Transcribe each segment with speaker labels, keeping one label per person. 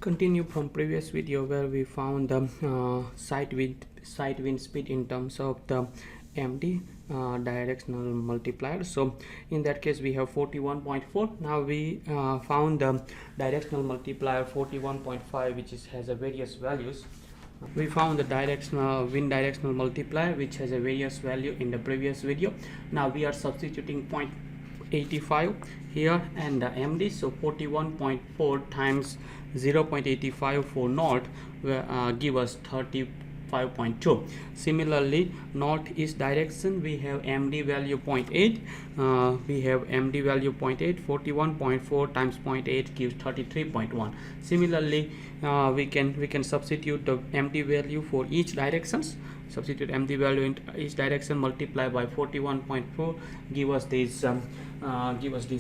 Speaker 1: Continue from previous video where we found the side wind speed in terms of the MD directional multiplier. So in that case we have 41.4. Now we found the directional multiplier 41.5, which has a various values. We found the wind directional multiplier which has a various value in the previous video. Now we are substituting 0.85 here and the MD, so 41.4 times 0.85 for north give us 35.2. Similarly, northeast direction we have MD value 0.8. We have MD value 0.8. 41.4 times 0.8 gives 33.1. Similarly, we can substitute the MD value for each directions. Substitute MD value in each direction, multiply by 41.4, give us this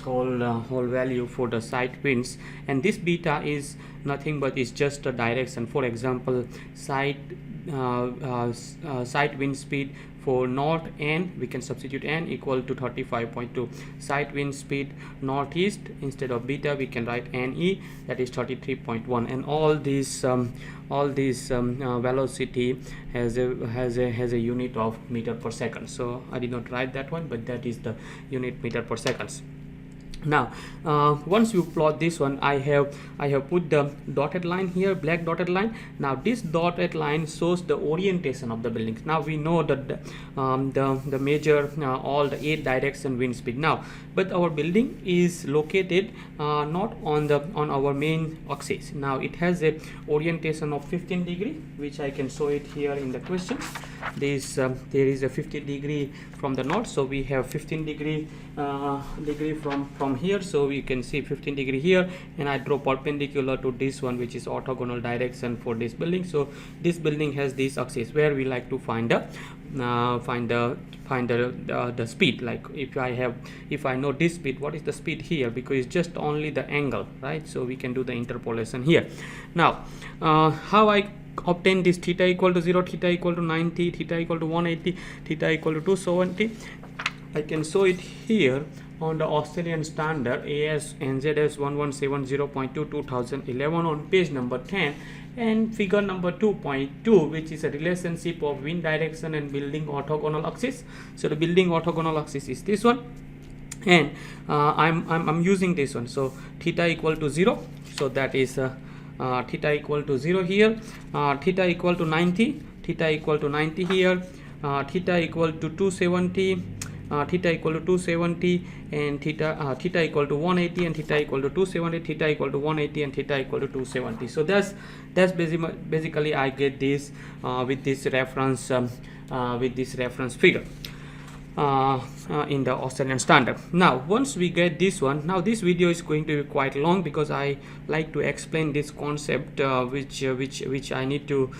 Speaker 1: whole value for the side winds, and this beta is nothing but is just a direction. For example, side wind speed for north n, we can substitute n equal to 35.2. Side wind speed northeast, instead of beta we can write ne, that is 33.1. and all these velocity has a unit of meter per second. So I did not write that one, but that is the unit meter per seconds. Now once you plot this one, I have put the dotted line here, black dotted line. Now this dotted line shows the orientation of the buildings. Now we know that the major all the 8 direction wind speed now, but our building is located not on our main axis. Now it has a orientation of 15 degree, which I can show it here in the question. There is a 50 degree from the north, so we have 15 degree from here, so we can see 15 degree here, and I draw perpendicular to this one, which is orthogonal direction for this building. So this building has this axis where we like to find the speed. Like if I know this speed, what is the speed here, because it's just only the angle, right? So we can do the interpolation here. Now how I obtain this theta equal to 0, theta equal to 90, theta equal to 180, theta equal to 270. I can show it here on the Australian standard AS NZS 1170.2 2011 on page number 10 and figure number 2.2, which is a relationship of wind direction and building orthogonal axis. So the building orthogonal axis is this one, and I'm using this one. So theta equal to 0, so that is theta equal to 0 here, theta equal to 90, theta equal to 90 here, theta equal to 270, theta equal to 270, and theta equal to 180, and theta equal to 270, theta equal to 180, and theta equal to 270. So that's basically I get this with this reference figure in the Australian standard. Now once we get this one, now this video is going to be quite long because I like to explain this concept which I need to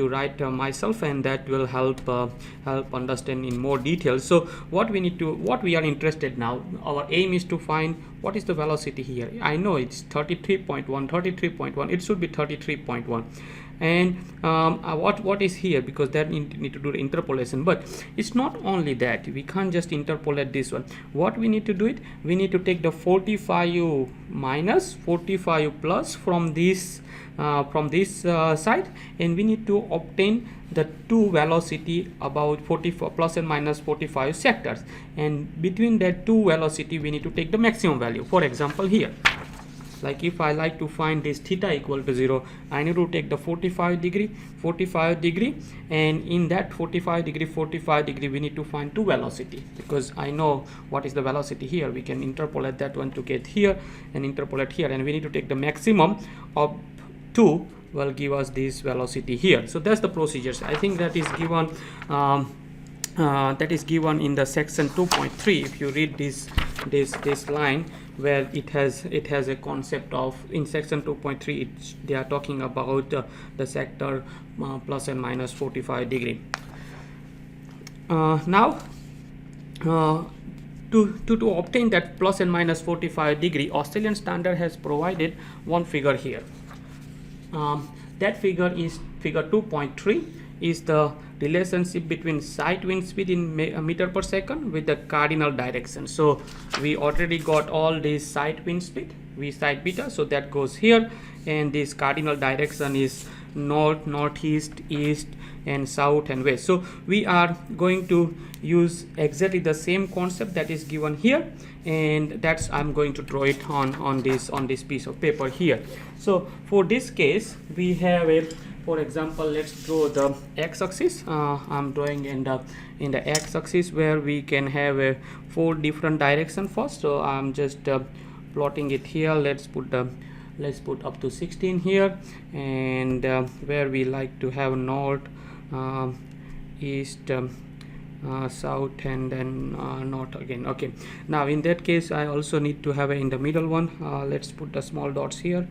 Speaker 1: write myself, and that will help understand in more detail. So what we are interested now, our aim is to find what is the velocity here. I know it's 33.1, it should be 33.1. and what is here, because that need to do the interpolation. But it's not only that, we can't just interpolate this one. What we need to do it, we need to take the 45 minus 45 plus from this side, and we need to obtain the two velocity about 44 plus and minus 45 sectors, and between that two velocity we need to take the maximum value. For example, here, like if I like to find this theta equal to 0, I need to take the 45 degree, and in that 45 degree we need to find two velocity, because I know what is the velocity here. We can interpolate that one to get here and interpolate here, and we need to take the maximum of 2 will give us this velocity here. So that's the procedures. I think that is given in the section 2.3. if you read this line, where it has a concept of, in section 2.3 they are talking about the sector plus and minus 45 degree. Now to obtain that plus and minus 45 degree, Australian standard has provided one figure here. That figure is figure 2.3, is the relationship between side wind speed in meter per second with the cardinal direction. So we already got all these side wind speed, v side beta, so that goes here, and this cardinal direction is north, northeast, east, and south and west. So we are going to use exactly the same concept that is given here, and that's I'm going to draw it on this piece of paper here. So for this case we have a, for example, let's draw the x-axis. I'm drawing in the x-axis where we can have a 4 different direction first. So I'm just plotting it here. Let's put up to 16 here, and where we like to have north, east, south, and then north again. Okay, now in that case I also need to have in the middle one. Let's put the small dots here.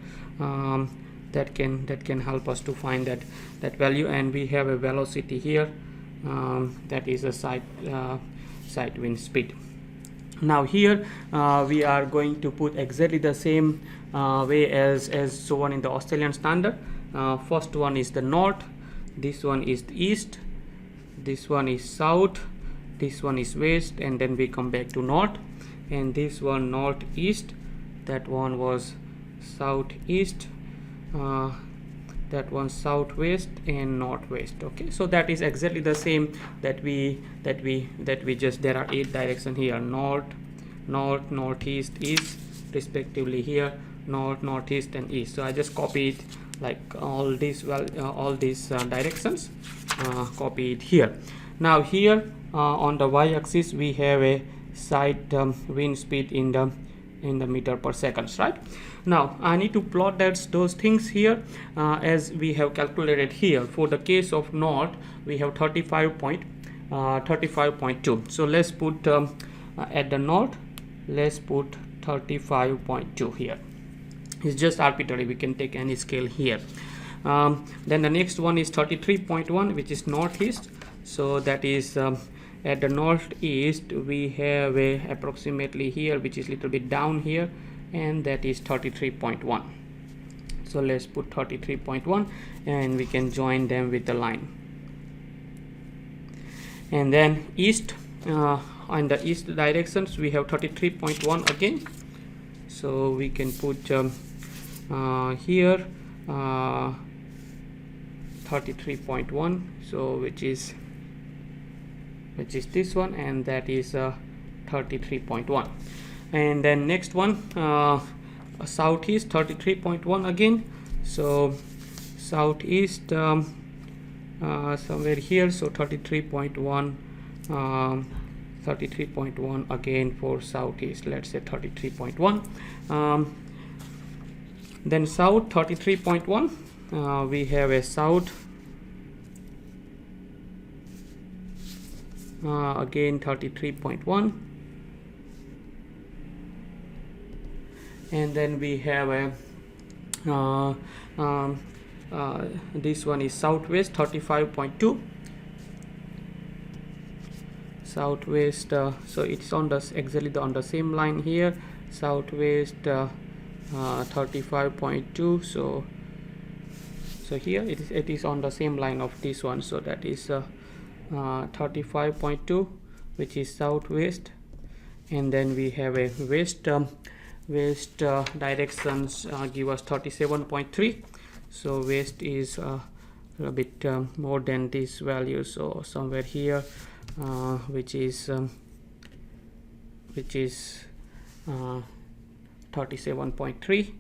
Speaker 1: That can help us to find that value, and we have a velocity here, that is a side wind speed. Now here we are going to put exactly the same way as shown in the Australian standard. First one is the north, this one is the east, this one is south, this one is west, and then we come back to north, and this one northeast, that one was southeast, that one southwest, and northwest. Okay, so that is exactly the same that we just, there are 8 directions here: north, northeast, east, respectively here north, northeast, and east. So I just copy it like all these directions, copy it here. Now here on the y-axis we have a side wind speed in the meter per seconds, right? Now I need to plot those things here as we have calculated here. For the case of north we have 35.2. So let's put at the north, let's put 35.2 here. It's just arbitrary, we can take any scale here. Then the next one is 33.1, which is northeast. So that is at the northeast we have a approximately here, which is little bit down here, and that is 33.1. So let's put 33.1, and we can join them with the line. And then east, on the east directions we have 33.1 again, so we can put here 33.1, so which is this one, and that is 33.1. And then next one, southeast, 33.1 again. So southeast somewhere here, so 33.1, 33.1 again for southeast, let's say 33.1. Then south, 33.1, we have a south, again 33.1, and then we have a this one is southwest, 35.2, southwest, so it's on the exactly on the same line here, southwest 35.2. so here it is on the same line of this one, so that is 35.2, which is southwest. And then we have a west, directions give us 37.3, so west is a bit more than this value, so somewhere here, which is 37.3.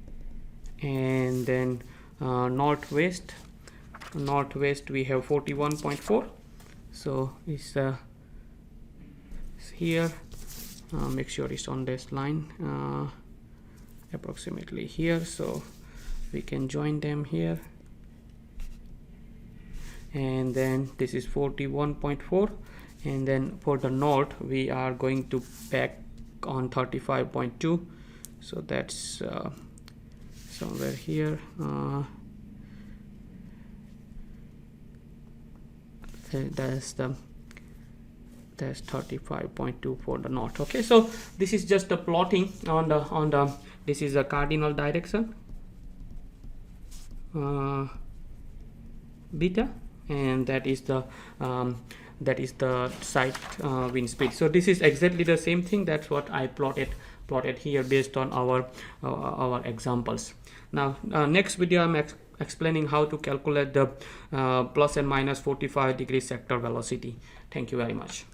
Speaker 1: and then northwest we have 41.4, so it's here, make sure it's on this line, approximately here, so we can join them here. And then this is 41.4, and then for the north we are going to back on 35.2, so that's somewhere here, that's 35.2 for the north. Okay, so this is just the plotting on the this is a cardinal direction, beta, and that is the side wind speed. So this is exactly the same thing. That's what I plotted here based on our examples. Now next video I'm explaining how to calculate the plus and minus 45 degree sector velocity. Thank you very much.